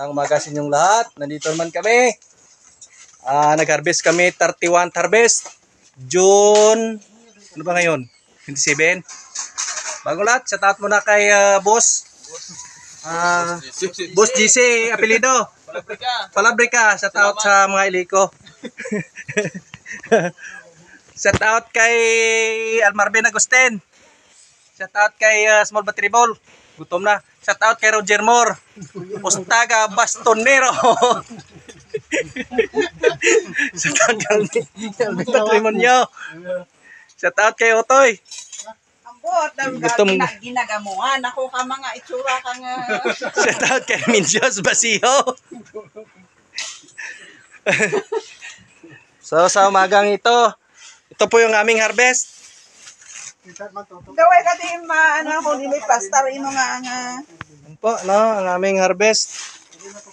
Magandang umaga sa inyong lahat. Nandito naman kami. Nag-harvest kami 31st harvest. June, ano ba ngayon? 27. Bago lahat, shout out muna kay boss. Boss GC, apelido. Palabrika. Shout out sa mga iliko. Shout out kay Almarvin Agustin. Shout out kay Small Battery Ball. Gutom na. Shout out kay Roger Moore. Ostaga Bastonero. Shout out kay Patrimonio. Shout out kay Otoy. Ambot, ginagamuhan ako ka mga itsura ka nga. Shout out kay Minjos Basio. So sa umagang ito po yung aming harvest. Gaway ka din ano ako nilipas tari mo nga Yan po, no, ang aming harvest.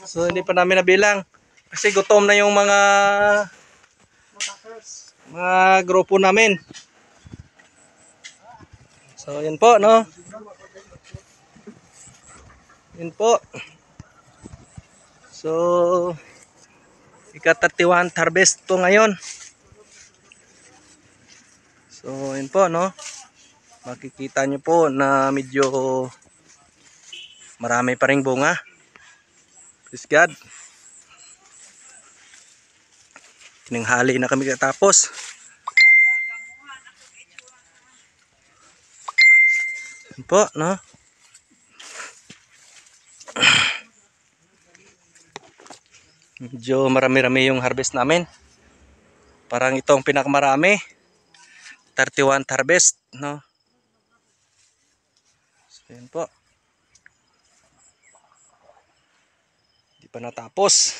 So hindi pa namin nabilang kasi gutom na yung mga grupo namin. So yan po, no. Yan po. So ika-31st harvest to ngayon. So yan po, no. Makikita nyo po na medyo marami pa ring bunga. Praise God. Tinanghali na kami katapos. Yan po, no. Medyo marami-rami yung harvest namin. Parang ito ang pinakamarami. 31st harvest, no. So, yan po. Hindi pa natapos.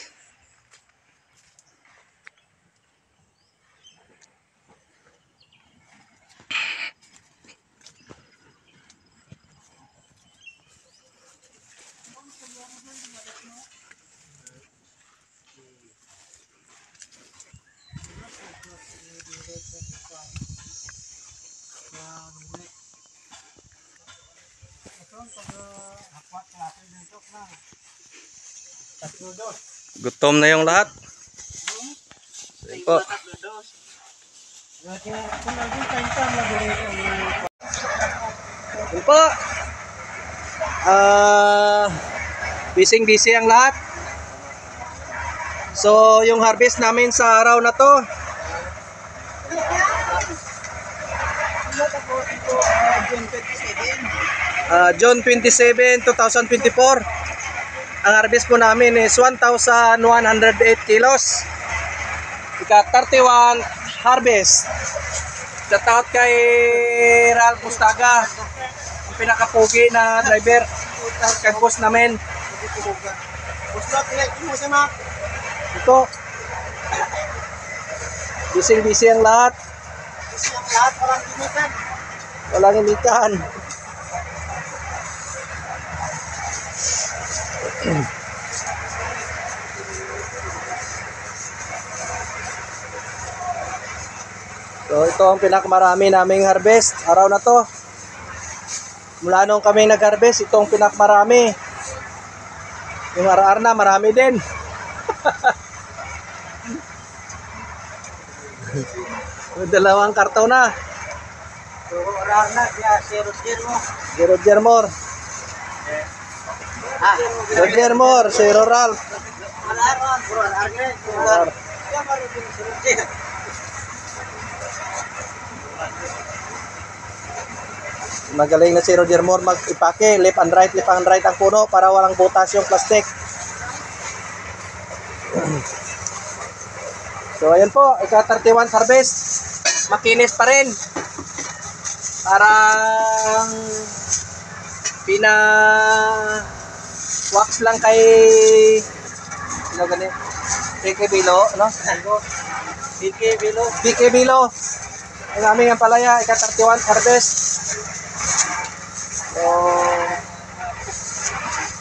Gutom na yung lahat. Yan po. Yan po. Busy ang lahat. So yung harvest namin sa araw na to June 27, 2024. Ang harvest po namin is 1,108 kilos. Ika-31 harvest. Shout out kay Ralph Ostaga, ang pinakapugi na driver. Kay boss namin. Ito. Busy ang lahat. Walang imikan. So ito ang pinakamarami naming harvest araw na to. Mula nung kami nag-harvest, ito ang pinakamarami. Yung araw na marami din. Dalawang karton na. Orar na kaya Si Roger Moore. Roger Moore, si Ralph. Magaling na si Roger Moore mag-ipake, left and right ang puno para walang butas yung plastic. So ayan po, ika-31st harvest. Makinis pa rin. Parang wax lang kay PK Bilo, no? PK Bilo. Ang aming ang palaya, ika-31st harvest. So,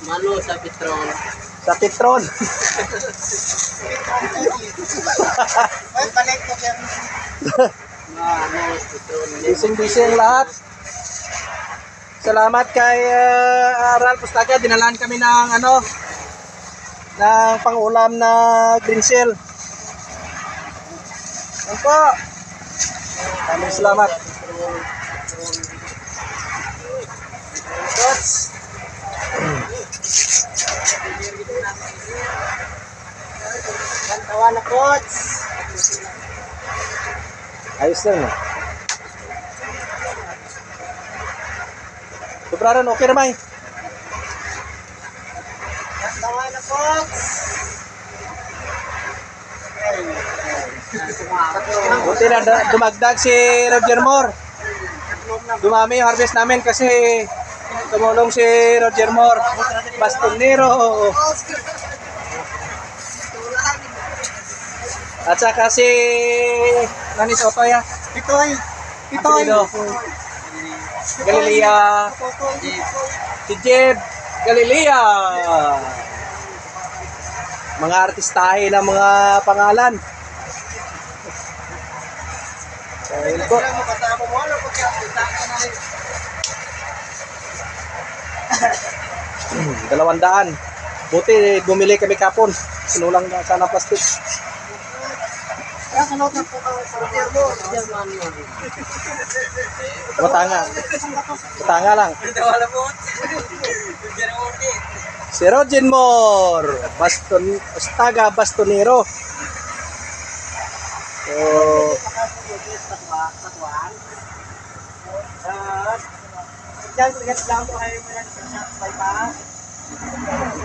Malo sa Petron. Sa Petron. Ay, balik ko yan. Busy ang lahat. Salamat kay Ralph Ostaga, dinalan kami ng ng pang-ulam na green shell. Yan po. Maraming salamat. Coach. Tawa na, Coach. Ayos lang, no? Sobraran, okay naman. Tawa na, Coach. Buti na dumagdag si Roger Moore. Dumami yung harvest namin kasi tumulong si Roger Moore. Bastonero. At saka si Nanis Otoya. Itoy. Galilea. Si Jeb Galilea. Mga artistahe ng mga pangalan. Ayun po. 200. Buti bumili kami kapon. Sinulang na sana plastic. Matanga lang. Si Roger Moore, Ostaga Bastonero. So,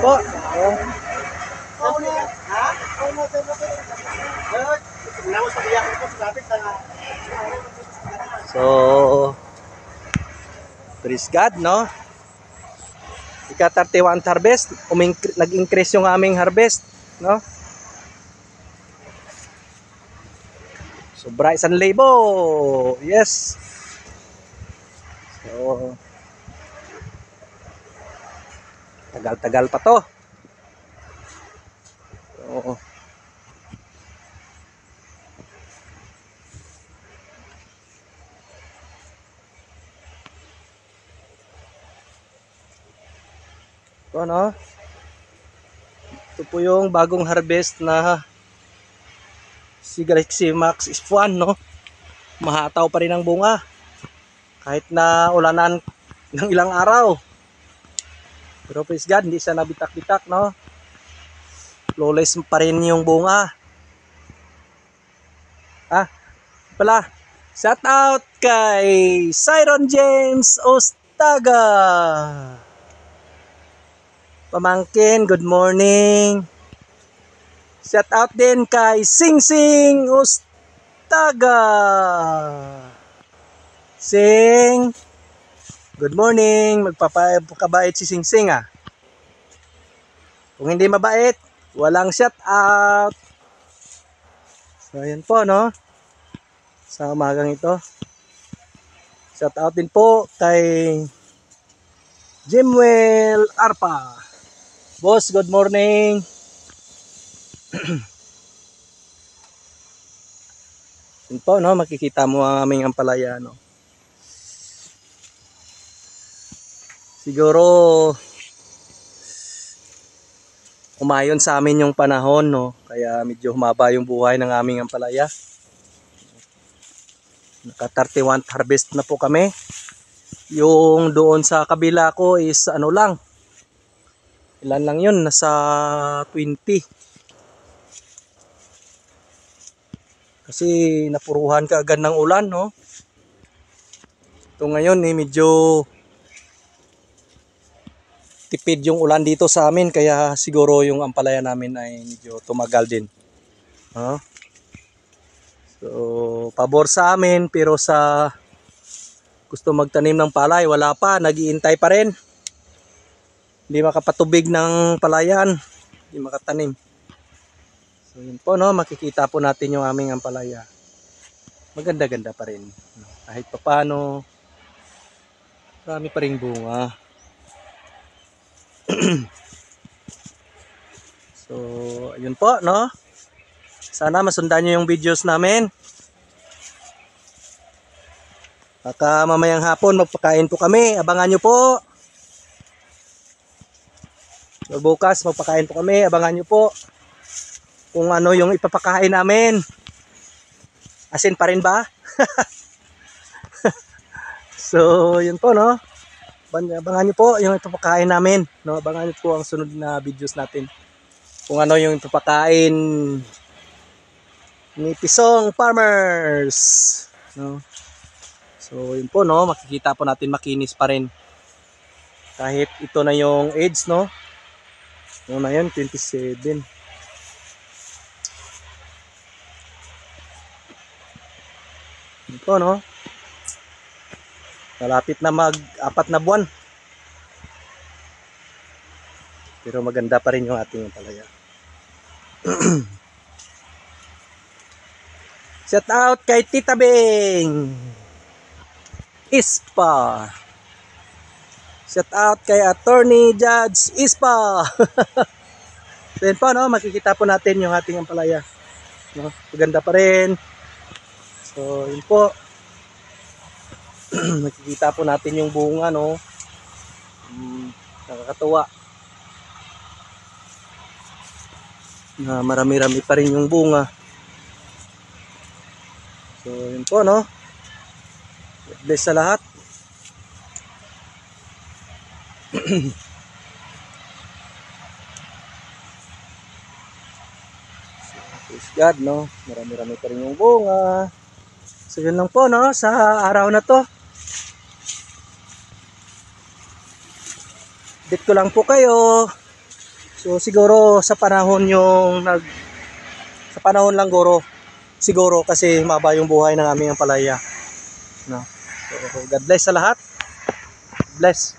po. So, praise God, no? Ika-31th harvest, nag-increase yung aming harvest, no? Sobra 1,000. Yes. So, tagal-tagal pa to. So, ito, no? Ito po yung bagong harvest na si Galaxy Max F1, no? Mahataw pa rin ang bunga kahit na ulanan ng ilang araw. Pero praise God, hindi siya nabitak-bitak, no? Flawless pa rin yung bunga. Pala, shout out kay Siron James Ostaga. Pamangkin, good morning. Shout out din kay Sing Sing Ostaga. Sing, good morning. Magpapakabait si Sing Sing, ah. Kung hindi mabait, walang shout out. So ayan po, no? Sa umagang ito. Shout out din po kay Jimwell Arpa. Boss, good morning. Yun po, no? Makikita mo ang aming ampalaya, no? Siguro umayon sa amin yung panahon, no? Kaya medyo humaba yung buhay ng aming ampalaya. Naka-31th harvest na po kami. Yung doon sa kabila ko is ano lang. Ilan lang yun? Nasa 20. Kasi napuruhan ka agad ng ulan, no? Ito ngayon medyo tipid yung ulan dito sa amin, kaya siguro yung ampalaya namin ay medyo tumagal din. So, pabor sa amin, pero sa gusto magtanim ng palay, wala pa, nag-iintay pa rin. Hindi makapatubig ng palayan, hindi makatanim. So yun po, no, makikita po natin yung aming ampalaya. Maganda-ganda pa rin. Kahit pa paano, marami pa rin bunga. So, ayun po, no? Sana masundan nyo yung videos namin. Baka mamayang hapon magpakain po kami. Abangan nyo po. So, bukas magpakain po kami. Abangan nyo po kung ano yung ipapakain namin. Asin pa rin ba? So, yun po, no? Abangan nyo po yung ipapakain namin. No? Abangan nyo po ang sunod na videos natin. Kung ano yung ipapakain ni Pisong Farmers. No? So, yun po, no? Makikita po natin makinis pa rin. Kahit ito na yung age, no? Yung na yun, 27. Ito, no? Malapit na mag-4 na buwan. Pero maganda pa rin yung ating palaya. Shout out kay Tita Bing Ispa. Shout out kay Attorney Judge Ispa. Then po, no? Makikita po natin yung ating palaya. No? Maganda pa rin. So, yun po. Makikita po natin yung bunga, no? Nakakatuwa. Na marami-rami pa rin yung bunga. So, yun po, no? God bless sa lahat. Praise God, no? Marami-rami pa rin yung bunga. So, yun lang po, no? Sa araw na to. Update ko lang po kayo. So siguro sa panahon sa panahon lang siguro kasi maba yung buhay ng aming palaya. No. So God bless sa lahat. Bless.